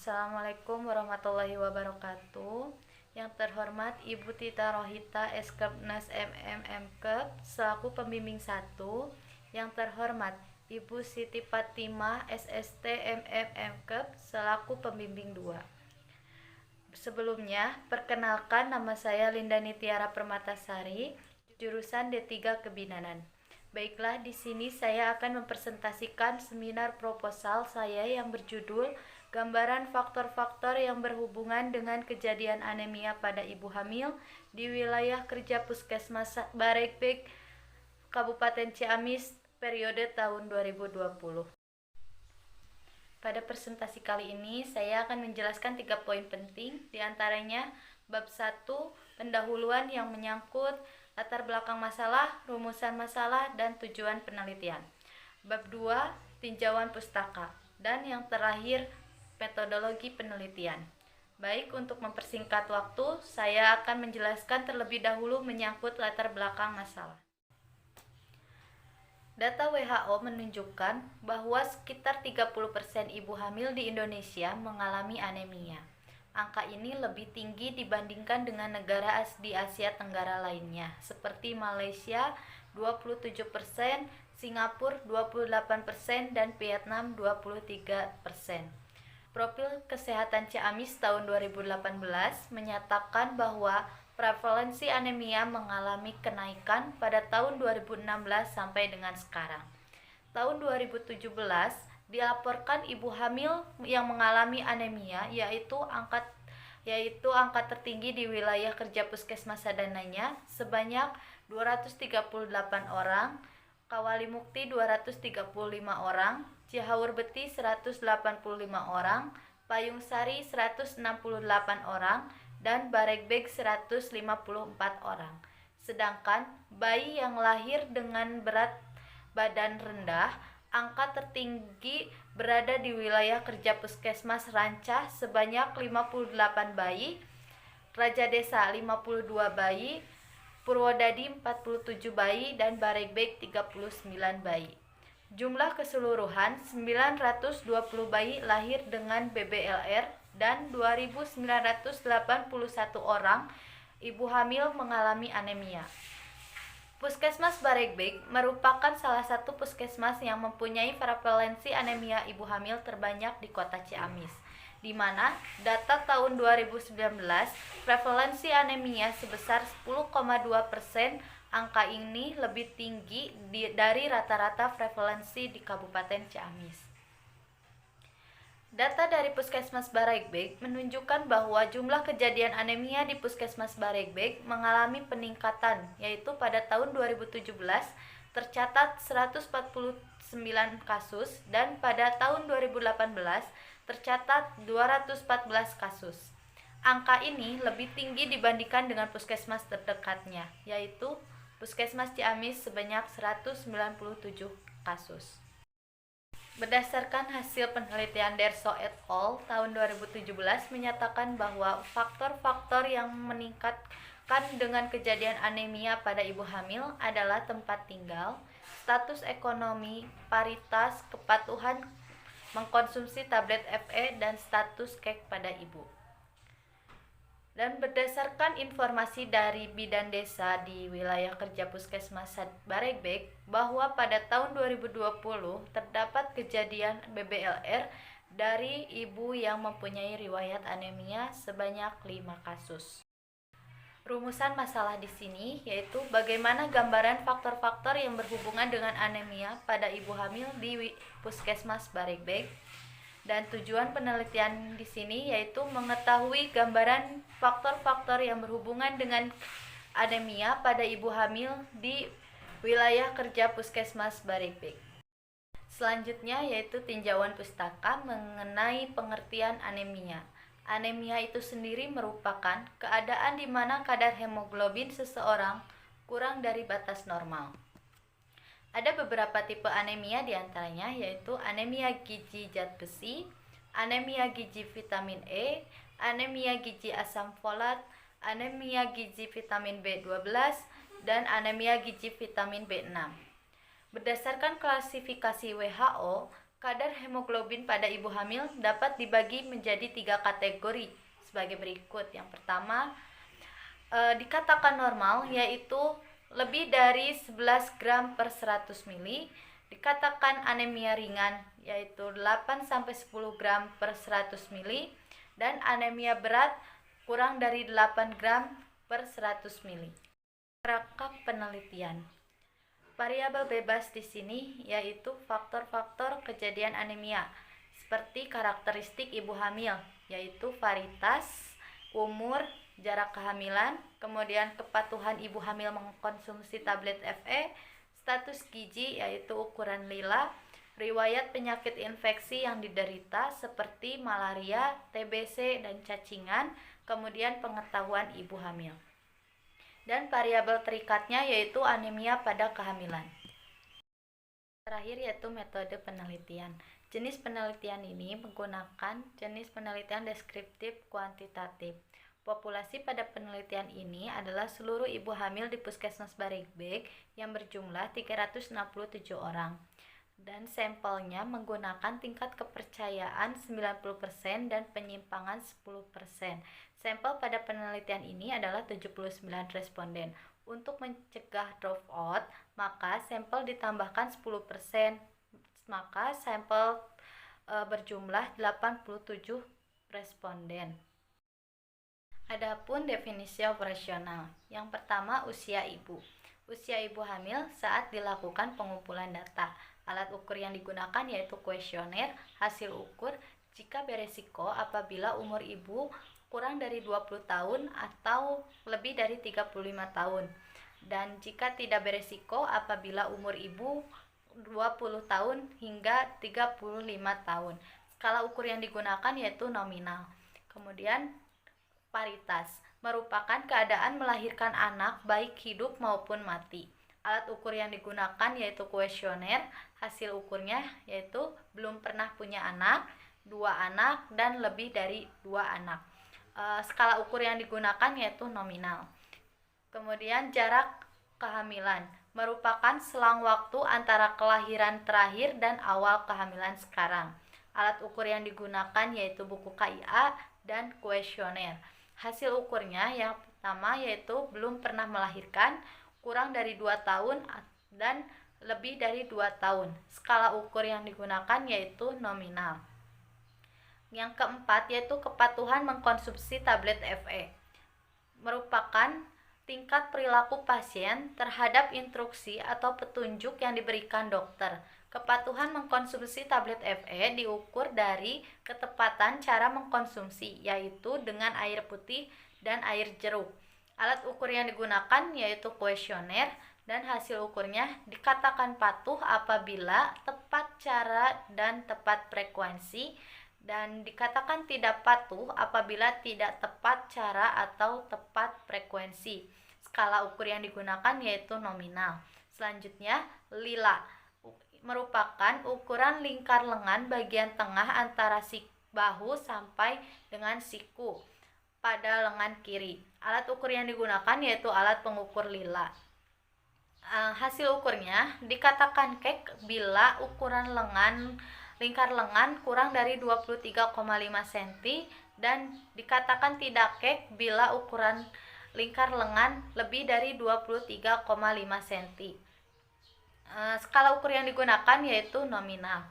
Assalamualaikum warahmatullahi wabarakatuh. Yang terhormat Ibu Tita Rohita Eskepnas MMMKep selaku pembimbing 1. Yang terhormat Ibu Siti Fatimah SST MMMKep selaku pembimbing 2. Sebelumnya, perkenalkan, nama saya Lindani Tiara Permatasari, jurusan D3 Kebidanan. Baiklah, di sini saya akan mempresentasikan seminar proposal saya yang berjudul Gambaran faktor-faktor yang berhubungan dengan kejadian anemia pada ibu hamil di wilayah kerja Puskesmas Barekbek, Kabupaten Ciamis, periode tahun 2020. Pada presentasi kali ini, saya akan menjelaskan 3 poin penting, diantaranya bab 1, pendahuluan yang menyangkut latar belakang masalah, rumusan masalah, dan tujuan penelitian. Bab 2, tinjauan pustaka. Dan yang terakhir, metodologi penelitian. Baik, untuk mempersingkat waktu, saya akan menjelaskan terlebih dahulu menyangkut latar belakang masalah. Data WHO menunjukkan bahwa sekitar 30% ibu hamil di Indonesia mengalami anemia. Angka ini lebih tinggi dibandingkan dengan negara di Asia Tenggara lainnya, seperti Malaysia 27%, Singapura 28%, dan Vietnam 23%. Profil Kesehatan Ciamis tahun 2018 menyatakan bahwa prevalensi anemia mengalami kenaikan pada tahun 2016 sampai dengan sekarang. Tahun 2017 dilaporkan ibu hamil yang mengalami anemia yaitu angka tertinggi di wilayah kerja Puskesmas Sadananya sebanyak 238 orang, Kawalimukti 235 orang, Cihaur Beti 185 orang, Payung Sari 168 orang, dan Barekbek 154 orang. Sedangkan bayi yang lahir dengan berat badan rendah, angka tertinggi berada di wilayah kerja Puskesmas Rancah sebanyak 58 bayi, Raja Desa 52 bayi, Purwodadi 47 bayi, dan Barekbek 39 bayi. Jumlah keseluruhan 920 bayi lahir dengan BBLR dan 2.981 orang ibu hamil mengalami anemia. Puskesmas Barekbek merupakan salah satu puskesmas yang mempunyai prevalensi anemia ibu hamil terbanyak di kota Ciamis, di mana data tahun 2019 prevalensi anemia sebesar 10,2%. Angka ini lebih tinggi dari rata-rata prevalensi di Kabupaten Ciamis. Data dari Puskesmas Barekbek menunjukkan bahwa jumlah kejadian anemia di Puskesmas Barekbek mengalami peningkatan, yaitu pada tahun 2017 tercatat 149 kasus dan pada tahun 2018 tercatat 214 kasus. Angka ini lebih tinggi dibandingkan dengan puskesmas terdekatnya, yaitu Puskesmas Ciamis sebanyak 197 kasus. Berdasarkan hasil penelitian Derso et al. Tahun 2017 menyatakan bahwa faktor-faktor yang meningkatkan dengan kejadian anemia pada ibu hamil adalah tempat tinggal, status ekonomi, paritas, kepatuhan mengkonsumsi tablet FE, dan status KEK pada ibu. Dan berdasarkan informasi dari Bidan Desa di wilayah kerja Puskesmas Barekbek bahwa pada tahun 2020 terdapat kejadian BBLR dari ibu yang mempunyai riwayat anemia sebanyak 5 kasus. Rumusan masalah di sini yaitu bagaimana gambaran faktor-faktor yang berhubungan dengan anemia pada ibu hamil di Puskesmas Barekbek. Dan tujuan penelitian di sini yaitu mengetahui gambaran faktor-faktor yang berhubungan dengan anemia pada ibu hamil di wilayah kerja Puskesmas Barekbek. Selanjutnya yaitu tinjauan pustaka mengenai pengertian anemia. Anemia itu sendiri merupakan keadaan di mana kadar hemoglobin seseorang kurang dari batas normal. Ada beberapa tipe anemia diantaranya yaitu anemia gizi zat besi, anemia gizi vitamin E, anemia gizi asam folat, anemia gizi vitamin B12, dan anemia gizi vitamin B6. Berdasarkan klasifikasi WHO, Kadar hemoglobin pada ibu hamil dapat dibagi menjadi 3 kategori sebagai berikut. Yang pertama, dikatakan normal, yaitu lebih dari 11 gram per 100 ml. Dikatakan anemia ringan, yaitu 8-10 gram per 100 ml. Dan anemia berat kurang dari 8 gram per 100 ml. Rakam penelitian. Variabel bebas di sini yaitu faktor-faktor kejadian anemia, seperti karakteristik ibu hamil, yaitu varietas, umur, jarak kehamilan, kemudian kepatuhan ibu hamil mengkonsumsi tablet FE, status gizi yaitu ukuran lila, riwayat penyakit infeksi yang diderita seperti malaria, TBC, dan cacingan, kemudian pengetahuan ibu hamil. Dan variabel terikatnya yaitu anemia pada kehamilan. Terakhir yaitu metode penelitian. Jenis penelitian ini menggunakan jenis penelitian deskriptif kuantitatif. Populasi pada penelitian ini adalah seluruh ibu hamil di Puskesmas Baregbek yang berjumlah 367 orang. Dan sampelnya menggunakan tingkat kepercayaan 90% dan penyimpangan 10%. Sampel pada penelitian ini adalah 79 responden. Untuk mencegah dropout, maka sampel ditambahkan 10%, maka sampel berjumlah 87 responden. Adapun definisi operasional. Yang pertama, usia ibu. Usia ibu hamil saat dilakukan pengumpulan data. Alat ukur yang digunakan yaitu kuesioner, hasil ukur jika beresiko apabila umur ibu kurang dari 20 tahun atau lebih dari 35 tahun. Dan jika tidak beresiko apabila umur ibu 20 tahun hingga 35 tahun. Skala ukur yang digunakan yaitu nominal. Kemudian paritas merupakan keadaan melahirkan anak baik hidup maupun mati. Alat ukur yang digunakan yaitu kuesioner, hasil ukurnya yaitu belum pernah punya anak, 2 anak, dan lebih dari 2 anak. Skala ukur yang digunakan yaitu nominal. Kemudian jarak kehamilan merupakan selang waktu antara kelahiran terakhir dan awal kehamilan sekarang. Alat ukur yang digunakan yaitu buku KIA dan kuesioner. Hasil ukurnya yang pertama yaitu belum pernah melahirkan, kurang dari 2 tahun, dan lebih dari 2 tahun. Skala ukur yang digunakan yaitu nominal. Yang keempat yaitu kepatuhan mengkonsumsi tablet FE. Merupakan tingkat perilaku pasien terhadap instruksi atau petunjuk yang diberikan dokter. Kepatuhan mengkonsumsi tablet FE diukur dari ketepatan cara mengkonsumsi, yaitu dengan air putih dan air jeruk. Alat ukur yang digunakan yaitu kuesioner, dan hasil ukurnya dikatakan patuh apabila tepat cara dan tepat frekuensi, dan dikatakan tidak patuh apabila tidak tepat cara atau tepat frekuensi. Skala ukur yang digunakan yaitu nominal. Selanjutnya, lila merupakan ukuran lingkar lengan bagian tengah antara bahu sampai dengan siku pada lengan kiri. Alat ukur yang digunakan yaitu alat pengukur lila. Hasil ukurnya dikatakan kek bila ukuran lingkar lengan kurang dari 23,5 cm dan dikatakan tidak kek bila ukuran lingkar lengan lebih dari 23,5 cm. Skala ukur yang digunakan yaitu nominal.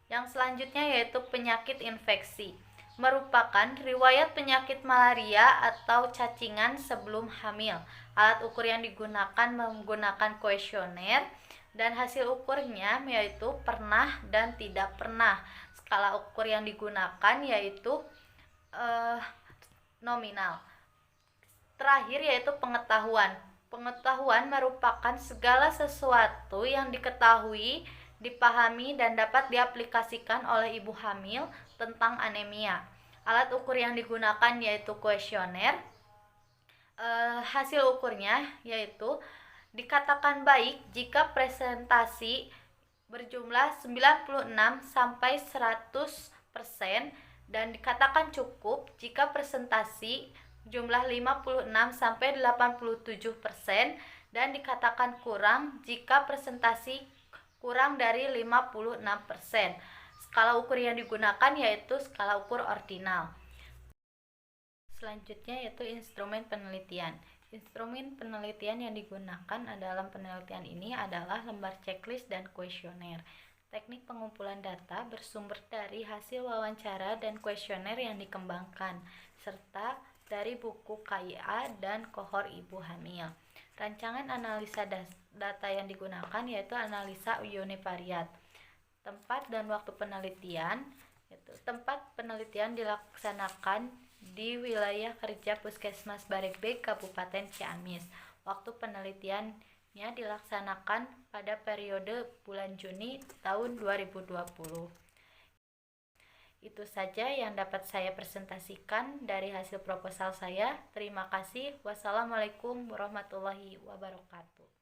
Yang selanjutnya yaitu penyakit infeksi. Merupakan riwayat penyakit malaria atau cacingan sebelum hamil. Alat ukur yang digunakan menggunakan kuesioner, dan hasil ukurnya yaitu pernah dan tidak pernah. Skala ukur yang digunakan yaitu nominal. Terakhir yaitu pengetahuan. Pengetahuan merupakan segala sesuatu yang diketahui, dipahami, dan dapat diaplikasikan oleh ibu hamil tentang anemia. Alat ukur yang digunakan yaitu kuesioner. Hasil ukurnya yaitu dikatakan baik jika presentasi berjumlah 96 sampai 100% dan dikatakan cukup jika presentasi jumlah 56 sampai 87% dan dikatakan kurang jika presentasi kurang dari 56%. Skala ukur yang digunakan yaitu skala ukur ordinal. Selanjutnya yaitu instrumen penelitian. Instrumen penelitian yang digunakan dalam penelitian ini adalah lembar checklist dan kuesioner. Teknik pengumpulan data bersumber dari hasil wawancara dan kuesioner yang dikembangkan, serta dari buku KIA dan kohor ibu hamil. Rancangan analisa data yang digunakan yaitu analisa univariat. Tempat dan waktu penelitian, tempat penelitian dilaksanakan di wilayah kerja Puskesmas Baregbeg, Kabupaten Ciamis. Waktu penelitiannya dilaksanakan pada periode bulan Juni tahun 2020. Itu saja yang dapat saya presentasikan dari hasil proposal saya. Terima kasih. Wassalamualaikum warahmatullahi wabarakatuh.